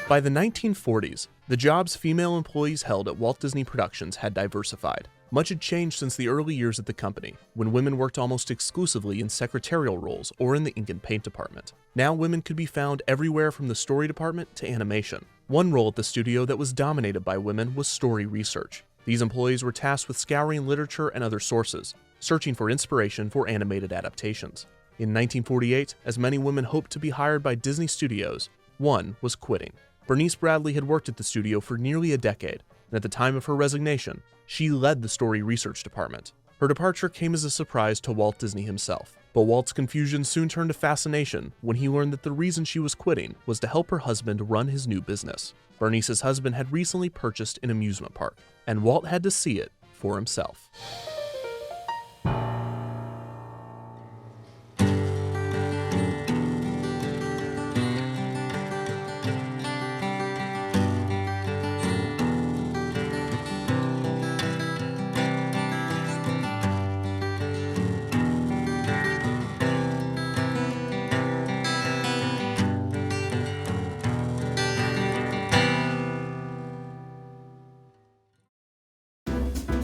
By the 1940s, the jobs female employees held at Walt Disney Productions had diversified. Much had changed since the early years at the company, when women worked almost exclusively in secretarial roles or in the ink and paint department. Now women could be found everywhere from the story department to animation. One role at the studio that was dominated by women was story research. These employees were tasked with scouring literature and other sources, searching for inspiration for animated adaptations. In 1948, as many women hoped to be hired by Disney Studios, one was quitting. Bernice Bradley had worked at the studio for nearly a decade, and at the time of her resignation, she led the story research department. Her departure came as a surprise to Walt Disney himself, but Walt's confusion soon turned to fascination when he learned that the reason she was quitting was to help her husband run his new business. Bernice's husband had recently purchased an amusement park, and Walt had to see it for himself.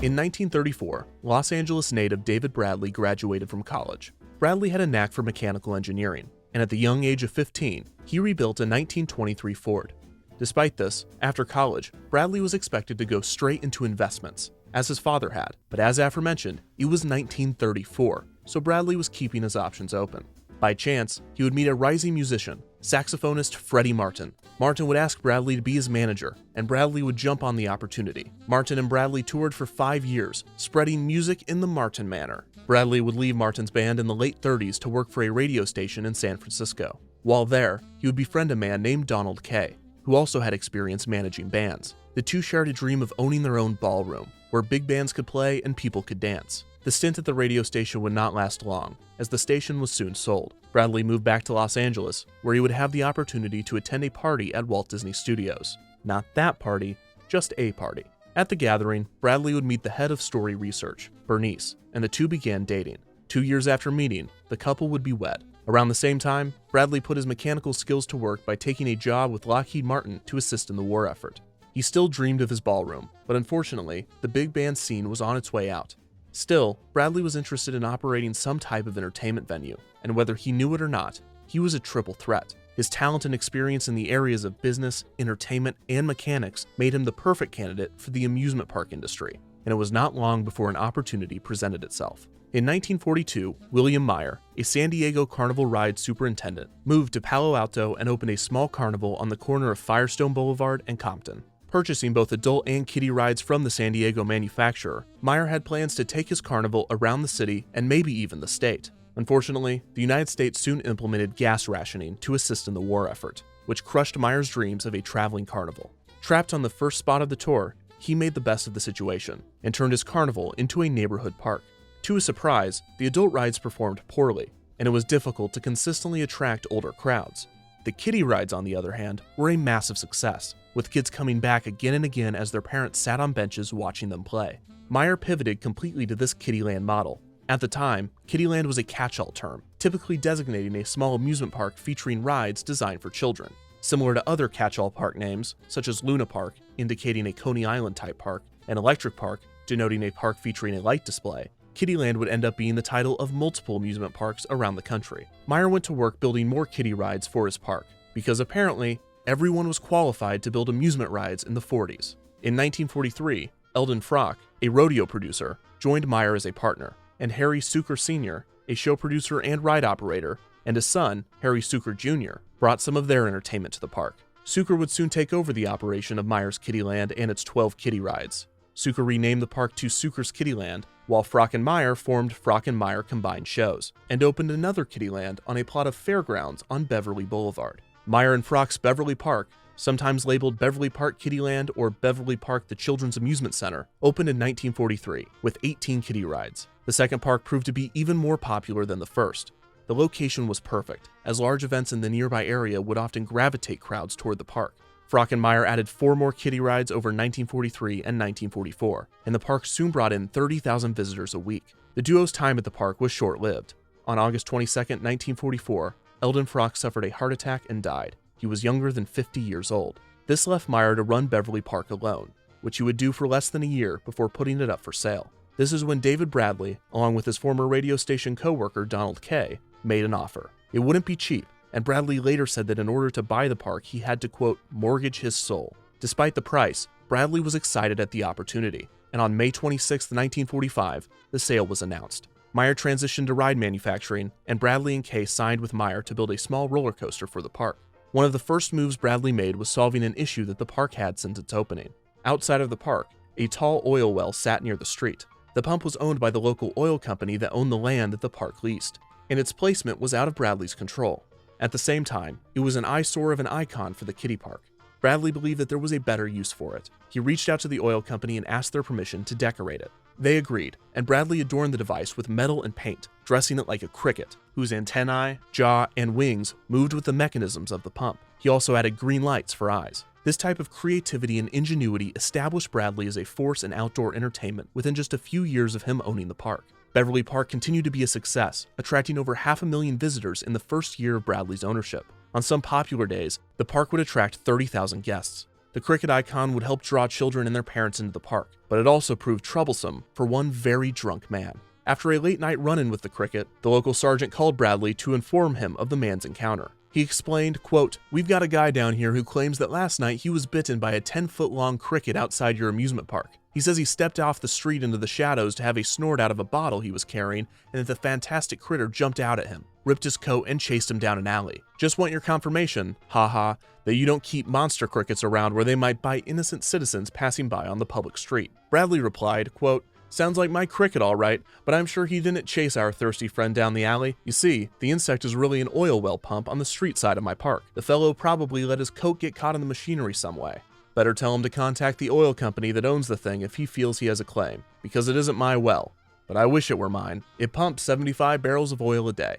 In 1934, Los Angeles native David Bradley graduated from college. Bradley had a knack for mechanical engineering, and at the young age of 15, he rebuilt a 1923 Ford. Despite this, after college, Bradley was expected to go straight into investments, as his father had, but as aforementioned, it was 1934, so Bradley was keeping his options open. By chance, he would meet a rising musician, saxophonist Freddie Martin. Martin would ask Bradley to be his manager, and Bradley would jump on the opportunity. Martin and Bradley toured for 5 years, spreading music in the Martin manner. Bradley would leave Martin's band in the late 30s to work for a radio station in San Francisco. While there, he would befriend a man named Donald Kaye, who also had experience managing bands. The two shared a dream of owning their own ballroom, where big bands could play and people could dance. The stint at the radio station would not last long, as the station was soon sold. Bradley moved back to Los Angeles, where he would have the opportunity to attend a party at Walt Disney Studios. Not that party, just a party. At the gathering, Bradley would meet the head of story research, Bernice, and the two began dating. 2 years after meeting, the couple would be wed. Around the same time, Bradley put his mechanical skills to work by taking a job with Lockheed Martin to assist in the war effort. He still dreamed of his ballroom, but unfortunately, the big band scene was on its way out. Still, Bradley was interested in operating some type of entertainment venue, and whether he knew it or not, he was a triple threat. His talent and experience in the areas of business, entertainment, and mechanics made him the perfect candidate for the amusement park industry, and it was not long before an opportunity presented itself. In 1942, William Meyer, a San Diego Carnival ride superintendent, moved to Palo Alto and opened a small carnival on the corner of Firestone Boulevard and Compton. Purchasing both adult and kiddie rides from the San Diego manufacturer, Meyer had plans to take his carnival around the city and maybe even the state. Unfortunately, the United States soon implemented gas rationing to assist in the war effort, which crushed Meyer's dreams of a traveling carnival. Trapped on the first spot of the tour, he made the best of the situation and turned his carnival into a neighborhood park. To his surprise, the adult rides performed poorly, and it was difficult to consistently attract older crowds. The kiddie rides, on the other hand, were a massive success, with kids coming back again and again as their parents sat on benches watching them play. Meyer pivoted completely to this Kiddieland model. At the time, Kiddieland was a catch-all term, typically designating a small amusement park featuring rides designed for children. Similar to other catch-all park names, such as Luna Park, indicating a Coney Island-type park, and Electric Park, denoting a park featuring a light display, Kiddieland would end up being the title of multiple amusement parks around the country. Meyer went to work building more kiddie rides for his park, because apparently, everyone was qualified to build amusement rides in the 40s. In 1943, Eldon Frock, a rodeo producer, joined Meyer as a partner, and Harry Suker Sr., a show producer and ride operator, and his son, Harry Suker Jr., brought some of their entertainment to the park. Suker would soon take over the operation of Meyer's Kiddieland and its 12 kiddie rides. Suker renamed the park to Suker's Kiddieland, while Frock and Meyer formed Frock and Meyer Combined Shows, and opened another Kiddieland on a plot of fairgrounds on Beverly Boulevard. Meyer and Frock's Beverly Park, sometimes labeled Beverly Park Kiddieland or Beverly Park the Children's Amusement Center, opened in 1943 with 18 kiddie rides. The second park proved to be even more popular than the first. The location was perfect, as large events in the nearby area would often gravitate crowds toward the park. Frock and Meyer added 4 more kiddie rides over 1943 and 1944, and the park soon brought in 30,000 visitors a week. The duo's time at the park was short-lived. On August 22, 1944, Eldon Frock suffered a heart attack and died. He was younger than 50 years old. This left Meyer to run Beverly Park alone, which he would do for less than a year before putting it up for sale. This is when David Bradley, along with his former radio station co-worker Donald Kay, made an offer. It wouldn't be cheap, and Bradley later said that in order to buy the park, he had to, quote, mortgage his soul. Despite the price, Bradley was excited at the opportunity, and on May 26, 1945, the sale was announced. Meyer transitioned to ride manufacturing, and Bradley and Kay signed with Meyer to build a small roller coaster for the park. One of the first moves Bradley made was solving an issue that the park had since its opening. Outside of the park, a tall oil well sat near the street. The pump was owned by the local oil company that owned the land that the park leased, and its placement was out of Bradley's control. At the same time, it was an eyesore of an icon for the kiddie park. Bradley believed that there was a better use for it. He reached out to the oil company and asked their permission to decorate it. They agreed, and Bradley adorned the device with metal and paint, dressing it like a cricket, whose antennae, jaw, and wings moved with the mechanisms of the pump. He also added green lights for eyes. This type of creativity and ingenuity established Bradley as a force in outdoor entertainment within just a few years of him owning the park. Beverly Park continued to be a success, attracting over 500,000 visitors in the first year of Bradley's ownership. On some popular days, the park would attract 30,000 guests. The cricket icon would help draw children and their parents into the park, but it also proved troublesome for one very drunk man. After a late-night run-in with the cricket, the local sergeant called Bradley to inform him of the man's encounter. He explained, quote, "We've got a guy down here who claims that last night he was bitten by a 10-foot-long cricket outside your amusement park. He says he stepped off the street into the shadows to have a snort out of a bottle he was carrying, and that the fantastic critter jumped out at him, ripped his coat, and chased him down an alley. Just want your confirmation, haha, that you don't keep monster crickets around where they might bite innocent citizens passing by on the public street." Bradley replied, quote, "Sounds like my cricket all right, but I'm sure he didn't chase our thirsty friend down the alley. You see, the insect is really an oil well pump on the street side of my park. The fellow probably let his coat get caught in the machinery some way. Better tell him to contact the oil company that owns the thing if he feels he has a claim, because it isn't my well, but I wish it were mine. It pumps 75 barrels of oil a day."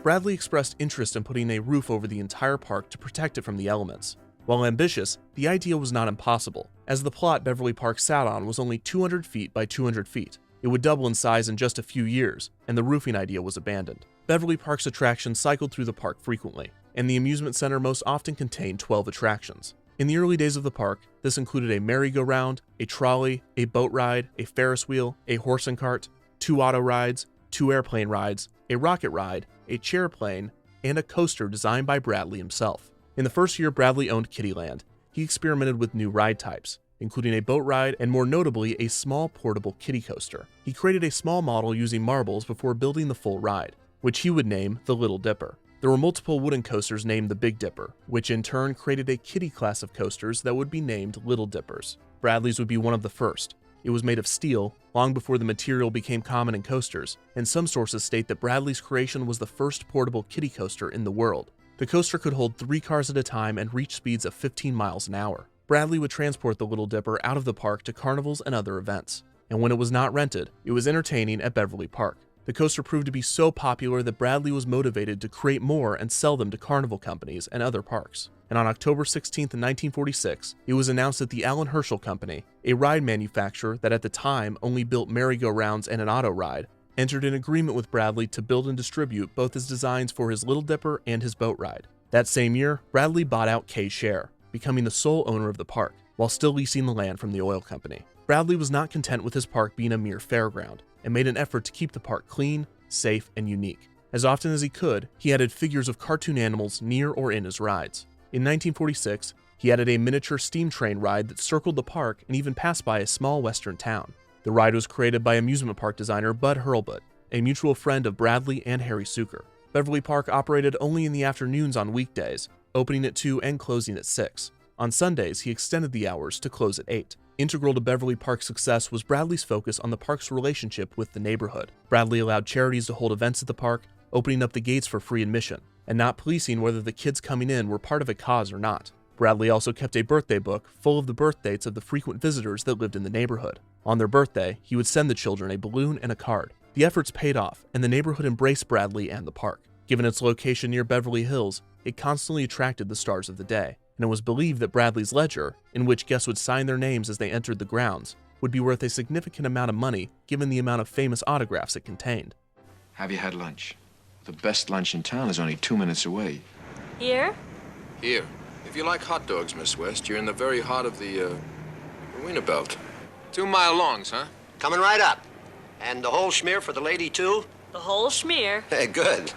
Bradley expressed interest in putting a roof over the entire park to protect it from the elements. While ambitious, the idea was not impossible, as the plot Beverly Park sat on was only 200 feet by 200 feet. It would double in size in just a few years, and the roofing idea was abandoned. Beverly Park's attractions cycled through the park frequently, and the amusement center most often contained 12 attractions. In the early days of the park, this included a merry-go-round, a trolley, a boat ride, a Ferris wheel, a horse and cart, 2 auto rides, 2 airplane rides, a rocket ride, a chair plane, and a coaster designed by Bradley himself. In the first year Bradley owned Kiddieland, he experimented with new ride types, including a boat ride and more notably a small portable kiddie coaster. He created a small model using marbles before building the full ride, which he would name the Little Dipper. There were multiple wooden coasters named the Big Dipper, which in turn created a kiddie class of coasters that would be named Little Dippers. Bradley's would be one of the first. It was made of steel, long before the material became common in coasters, and some sources state that Bradley's creation was the first portable kiddie coaster in the world. The coaster could hold 3 cars at a time and reach speeds of 15 miles an hour. Bradley would transport the Little Dipper out of the park to carnivals and other events, and when it was not rented, it was entertaining at Beverly Park. The coaster proved to be so popular that Bradley was motivated to create more and sell them to carnival companies and other parks. And on October 16, 1946, it was announced that the Allen Herschel Company, a ride manufacturer that at the time only built merry-go-rounds and an auto ride, entered an agreement with Bradley to build and distribute both his designs for his Little Dipper and his boat ride. That same year, Bradley bought out Kay's share, becoming the sole owner of the park, while still leasing the land from the oil company. Bradley was not content with his park being a mere fairground, and made an effort to keep the park clean, safe, and unique. As often as he could, he added figures of cartoon animals near or in his rides. In 1946, he added a miniature steam train ride that circled the park and even passed by a small western town. The ride was created by amusement park designer Bud Hurlbut, a mutual friend of Bradley and Harry Suker. Beverly Park operated only in the afternoons on weekdays, opening at 2 and closing at 6. On Sundays, he extended the hours to close at 8. Integral to Beverly Park's success was Bradley's focus on the park's relationship with the neighborhood. Bradley allowed charities to hold events at the park, opening up the gates for free admission, and not policing whether the kids coming in were part of a cause or not. Bradley also kept a birthday book full of the birth dates of the frequent visitors that lived in the neighborhood. On their birthday, he would send the children a balloon and a card. The efforts paid off, and the neighborhood embraced Bradley and the park. Given its location near Beverly Hills, it constantly attracted the stars of the day, and it was believed that Bradley's ledger, in which guests would sign their names as they entered the grounds, would be worth a significant amount of money given the amount of famous autographs it contained. Have you had lunch? The best lunch in town is only 2 minutes away. Here? Here. If you like hot dogs, Miss West, you're in the very heart of the Wiener Belt. 2 mile longs, huh? Coming right up. And the whole schmear for the lady, too? The whole schmear. Hey, good.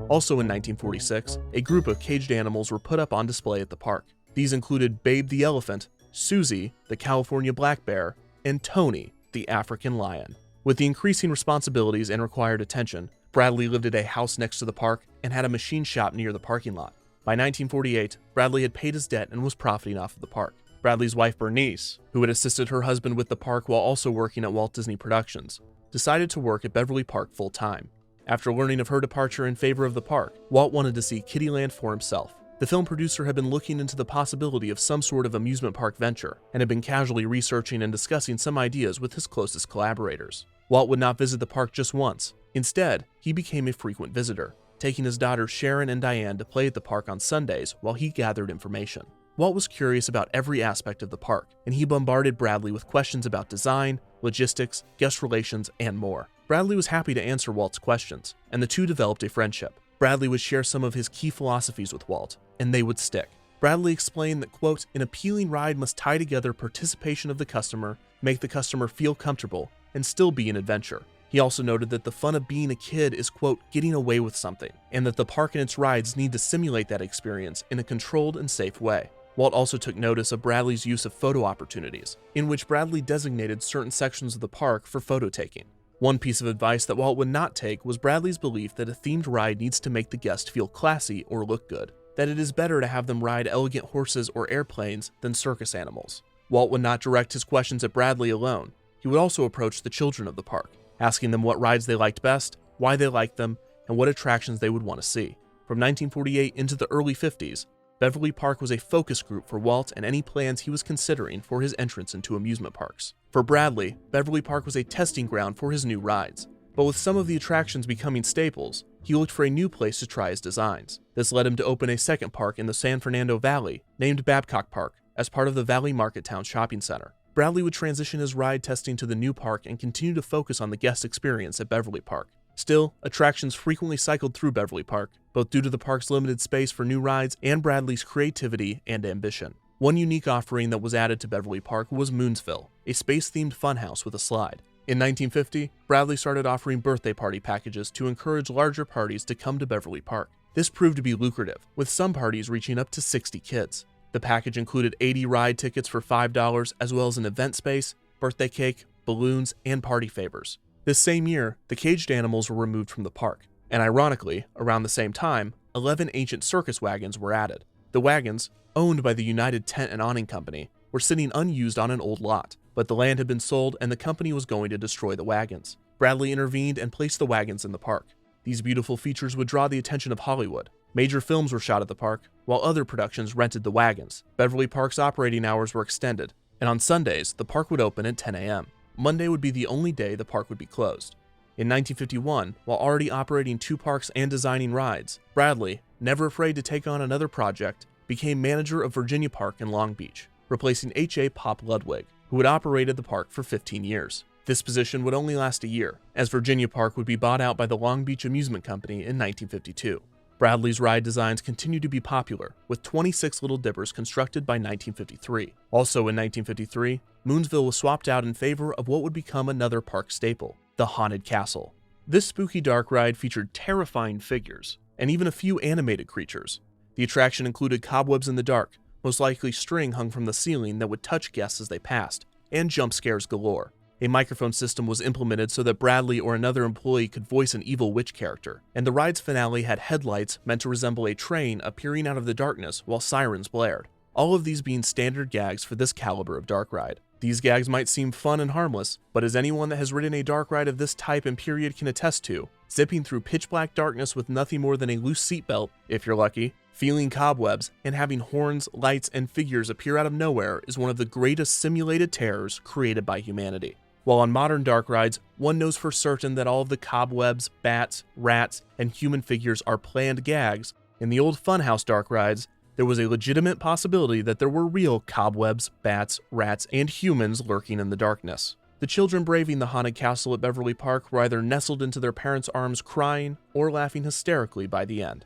Also in 1946, a group of caged animals were put up on display at the park. These included Babe the elephant, Susie, the California black bear, and Tony, the African lion. With the increasing responsibilities and required attention, Bradley lived at a house next to the park and had a machine shop near the parking lot. By 1948, Bradley had paid his debt and was profiting off of the park. Bradley's wife Bernice, who had assisted her husband with the park while also working at Walt Disney Productions, decided to work at Beverly Park full-time. After learning of her departure in favor of the park, Walt wanted to see Kiddieland for himself. The film producer had been looking into the possibility of some sort of amusement park venture and had been casually researching and discussing some ideas with his closest collaborators. Walt would not visit the park just once. Instead, he became a frequent visitor, taking his daughters Sharon and Diane to play at the park on Sundays while he gathered information. Walt was curious about every aspect of the park, and he bombarded Bradley with questions about design, logistics, guest relations, and more. Bradley was happy to answer Walt's questions, and the two developed a friendship. Bradley would share some of his key philosophies with Walt, and they would stick. Bradley explained that, quote, an appealing ride must tie together participation of the customer, make the customer feel comfortable, and still be an adventure. He also noted that the fun of being a kid is, quote, getting away with something, and that the park and its rides need to simulate that experience in a controlled and safe way. Walt also took notice of Bradley's use of photo opportunities, in which Bradley designated certain sections of the park for photo taking. One piece of advice that Walt would not take was Bradley's belief that a themed ride needs to make the guest feel classy or look good, that it is better to have them ride elegant horses or airplanes than circus animals. Walt would not direct his questions at Bradley alone. He would also approach the children of the park, asking them what rides they liked best, why they liked them, and what attractions they would want to see. From 1948 into the early 50s, Beverly Park was a focus group for Walt and any plans he was considering for his entrance into amusement parks. For Bradley, Beverly Park was a testing ground for his new rides. But with some of the attractions becoming staples, he looked for a new place to try his designs. This led him to open a second park in the San Fernando Valley, named Babcock Park, as part of the Valley Marketown Shopping Center. Bradley would transition his ride testing to the new park and continue to focus on the guest experience at Beverly Park. Still, attractions frequently cycled through Beverly Park, both due to the park's limited space for new rides and Bradley's creativity and ambition. One unique offering that was added to Beverly Park was Moonsville, a space-themed funhouse with a slide. In 1950, Bradley started offering birthday party packages to encourage larger parties to come to Beverly Park. This proved to be lucrative, with some parties reaching up to 60 kids. The package included 80 ride tickets for $5, as well as an event space, birthday cake, balloons, and party favors. This same year, the caged animals were removed from the park, and ironically, around the same time, 11 ancient circus wagons were added. The wagons, owned by the United Tent and Awning Company, were sitting unused on an old lot, but the land had been sold and the company was going to destroy the wagons. Bradley intervened and placed the wagons in the park. These beautiful features would draw the attention of Hollywood. Major films were shot at the park, while other productions rented the wagons. Beverly Park's operating hours were extended, and on Sundays, the park would open at 10 a.m. Monday would be the only day the park would be closed. In 1951, while already operating 2 parks and designing rides, Bradley, never afraid to take on another project, became manager of Virginia Park in Long Beach, replacing H.A. Pop Ludwig, who had operated the park for 15 years. This position would only last a year, as Virginia Park would be bought out by the Long Beach Amusement Company in 1952. Bradley's ride designs continued to be popular, with 26 Little Dippers constructed by 1953. Also in 1953, Moonsville was swapped out in favor of what would become another park staple, the Haunted Castle. This spooky dark ride featured terrifying figures, and even a few animated creatures. The attraction included cobwebs in the dark, most likely string hung from the ceiling that would touch guests as they passed, and jump scares galore. A microphone system was implemented so that Bradley or another employee could voice an evil witch character, and the ride's finale had headlights meant to resemble a train appearing out of the darkness while sirens blared. All of these being standard gags for this caliber of dark ride. These gags might seem fun and harmless, but as anyone that has ridden a dark ride of this type and period can attest to, zipping through pitch black darkness with nothing more than a loose seatbelt, if you're lucky, feeling cobwebs, and having horns, lights, and figures appear out of nowhere is one of the greatest simulated terrors created by humanity. While on modern dark rides, one knows for certain that all of the cobwebs, bats, rats, and human figures are planned gags, in the old funhouse dark rides, there was a legitimate possibility that there were real cobwebs, bats, rats, and humans lurking in the darkness. The children braving the haunted castle at Beverly Park were either nestled into their parents' arms crying or laughing hysterically by the end.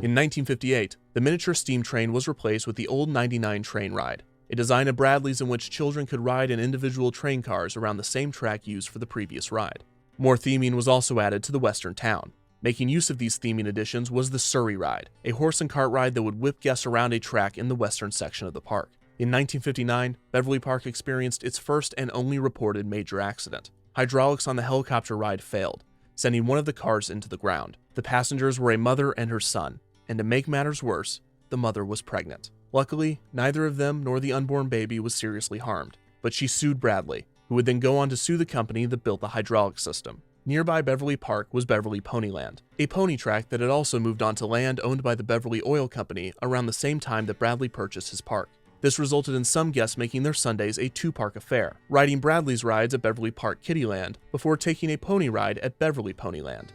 In 1958, the miniature steam train was replaced with the old 99 train ride, a design of Bradley's in which children could ride in individual train cars around the same track used for the previous ride. More theming was also added to the western town. Making use of these theming additions was the Surrey Ride, a horse and cart ride that would whip guests around a track in the western section of the park. In 1959, Beverly Park experienced its first and only reported major accident. Hydraulics on the helicopter ride failed, sending one of the cars into the ground. The passengers were a mother and her son, and to make matters worse, the mother was pregnant. Luckily, neither of them nor the unborn baby was seriously harmed, but she sued Bradley, who would then go on to sue the company that built the hydraulic system. Nearby Beverly Park was Beverly Ponyland, a pony track that had also moved onto land owned by the Beverly Oil Company around the same time that Bradley purchased his park. This resulted in some guests making their Sundays a two-park affair, riding Bradley's rides at Beverly Park Kiddieland before taking a pony ride at Beverly Ponyland.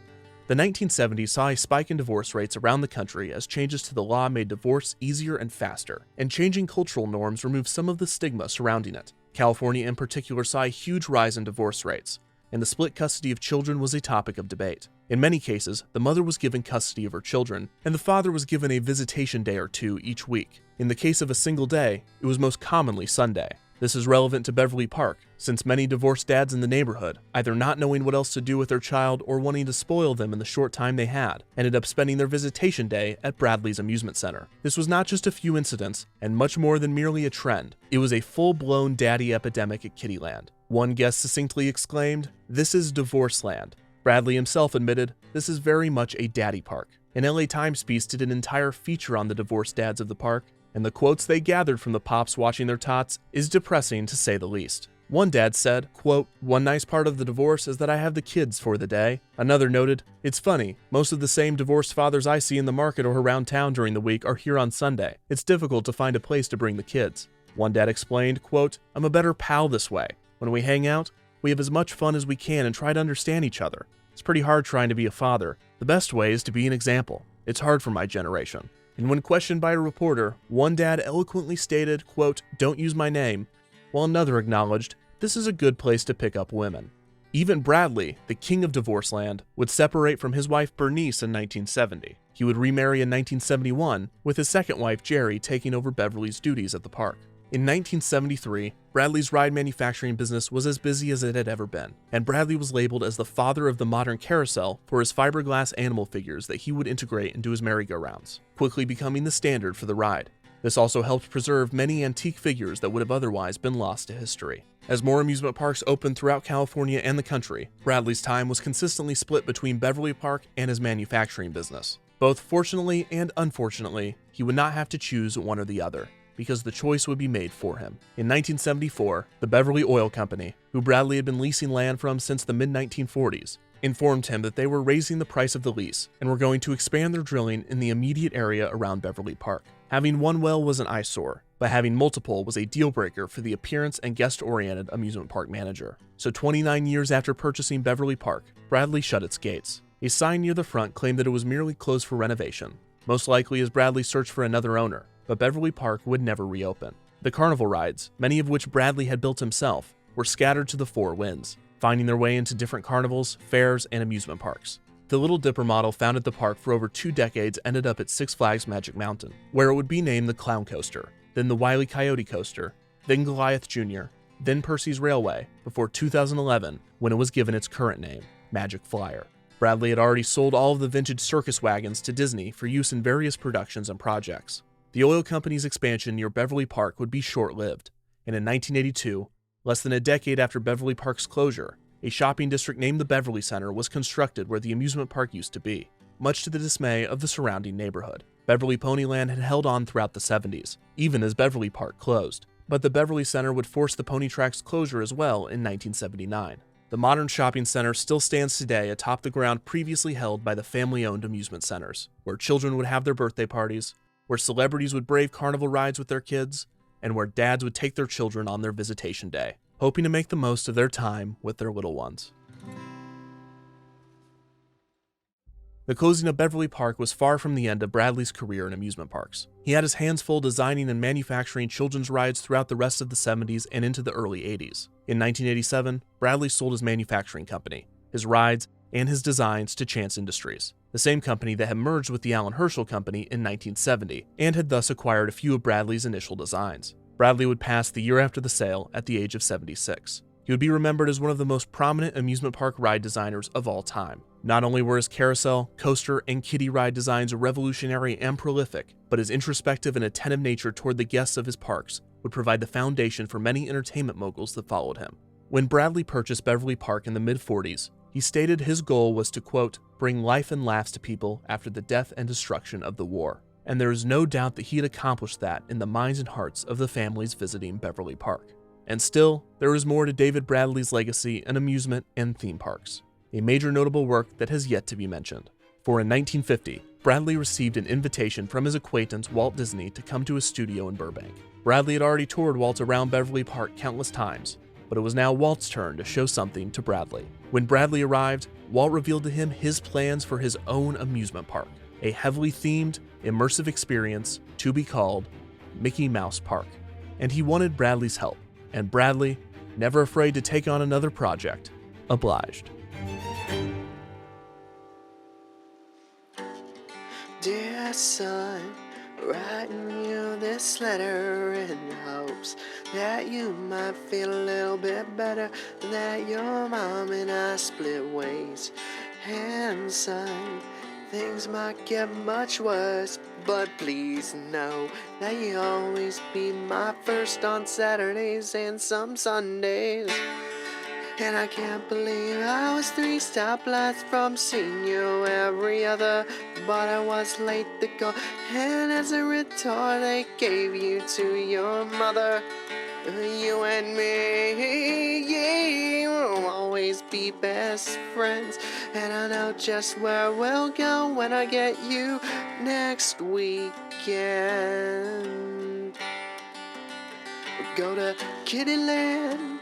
The 1970s saw a spike in divorce rates around the country as changes to the law made divorce easier and faster, and changing cultural norms removed some of the stigma surrounding it. California in particular saw a huge rise in divorce rates, and the split custody of children was a topic of debate. In many cases, the mother was given custody of her children, and the father was given a visitation day or two each week. In the case of a single day, it was most commonly Sunday. This is relevant to Beverly Park, since many divorced dads in the neighborhood, either not knowing what else to do with their child or wanting to spoil them in the short time they had, ended up spending their visitation day at Bradley's amusement center. This was not just a few incidents, and much more than merely a trend. It was a full-blown daddy epidemic at Kiddieland. One guest succinctly exclaimed, "This is divorce land." Bradley himself admitted, "This is very much a daddy park." An LA Times piece did an entire feature on the divorced dads of the park, and the quotes they gathered from the pops watching their tots is depressing to say the least. One dad said, quote, "One nice part of the divorce is that I have the kids for the day." Another noted, "It's funny, most of the same divorced fathers I see in the market or around town during the week are here on Sunday. It's difficult to find a place to bring the kids." One dad explained, quote, "I'm a better pal this way. When we hang out, we have as much fun as we can and try to understand each other. It's pretty hard trying to be a father. The best way is to be an example. It's hard for my generation." And when questioned by a reporter, one dad eloquently stated, quote, "Don't use my name," while another acknowledged, "This is a good place to pick up women." Even Bradley, the king of divorce land, would separate from his wife Bernice in 1970. He would remarry in 1971, with his second wife Jerry taking over Beverly's duties at the park. In 1973, Bradley's ride manufacturing business was as busy as it had ever been, and Bradley was labeled as the father of the modern carousel for his fiberglass animal figures that he would integrate into his merry-go-rounds, quickly becoming the standard for the ride. This also helped preserve many antique figures that would have otherwise been lost to history. As more amusement parks opened throughout California and the country, Bradley's time was consistently split between Beverly Park and his manufacturing business. Both fortunately and unfortunately, he would not have to choose one or the other, because the choice would be made for him. In 1974, the Beverly Oil Company, who Bradley had been leasing land from since the mid-1940s, informed him that they were raising the price of the lease and were going to expand their drilling in the immediate area around Beverly Park. Having one well was an eyesore, but having multiple was a deal-breaker for the appearance and guest-oriented amusement park manager. So 29 years after purchasing Beverly Park, Bradley shut its gates. A sign near the front claimed that it was merely closed for renovation, most likely as Bradley searched for another owner, but Beverly Park would never reopen. The carnival rides, many of which Bradley had built himself, were scattered to the four winds, finding their way into different carnivals, fairs, and amusement parks. The Little Dipper model found at the park for over 2 decades ended up at Six Flags Magic Mountain, where it would be named the Clown Coaster, then the Wile E. Coyote Coaster, then Goliath Jr., then Percy's Railway, before 2011, when it was given its current name, Magic Flyer. Bradley had already sold all of the vintage circus wagons to Disney for use in various productions and projects. The oil company's expansion near Beverly Park would be short-lived, and in 1982, less than a decade after Beverly Park's closure, a shopping district named the Beverly Center was constructed where the amusement park used to be, much to the dismay of the surrounding neighborhood. Beverly Ponyland had held on throughout the 70s, even as Beverly Park closed, but the Beverly Center would force the pony track's closure as well in 1979. The modern shopping center still stands today atop the ground previously held by the family-owned amusement centers, where children would have their birthday parties, where celebrities would brave carnival rides with their kids, and where dads would take their children on their visitation day, hoping to make the most of their time with their little ones. The closing of Beverly Park was far from the end of Bradley's career in amusement parks. He had his hands full designing and manufacturing children's rides throughout the rest of the 70s and into the early 80s. In 1987, Bradley sold his manufacturing company, his rides, and his designs to Chance Industries, the same company that had merged with the Allen Herschel Company in 1970 and had thus acquired a few of Bradley's initial designs. Bradley would pass the year after the sale at the age of 76. He would be remembered as one of the most prominent amusement park ride designers of all time. Not only were his carousel, coaster, and kiddie ride designs revolutionary and prolific, but his introspective and attentive nature toward the guests of his parks would provide the foundation for many entertainment moguls that followed him. When Bradley purchased Beverly Park in the mid-40s, he stated his goal was to, quote, bring life and laughs to people after the death and destruction of the war. And there is no doubt that he had accomplished that in the minds and hearts of the families visiting Beverly Park. And still, there is more to David Bradley's legacy in amusement and theme parks, a major notable work that has yet to be mentioned. For in 1950, Bradley received an invitation from his acquaintance Walt Disney to come to his studio in Burbank. Bradley had already toured Walt around Beverly Park countless times, but it was now Walt's turn to show something to Bradley. When Bradley arrived, Walt revealed to him his plans for his own amusement park, a heavily themed, immersive experience to be called Mickey Mouse Park. And he wanted Bradley's help, and Bradley, never afraid to take on another project, obliged. Dear son, writing you this letter in hopes that you might feel a little bit better, that your mom and I split ways. And son, things might get much worse, but please know that you always be my first on Saturdays and some Sundays. And I can't believe I was 3 stoplights from seeing you every other, but I was late to go, and as a retort they gave you to your mother. You and me, yeah, we'll always be best friends, and I know just where we'll go when I get you next weekend. We'll go to Kiddieland,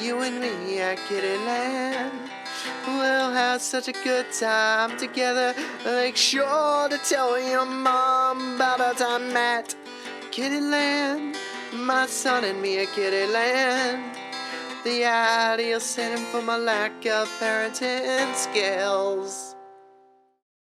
you and me at Kiddieland. We'll have such a good time together. Make sure to tell your mom about our time at Kiddieland. My son and me at Kiddieland. The ideal setting for my lack of parenting skills.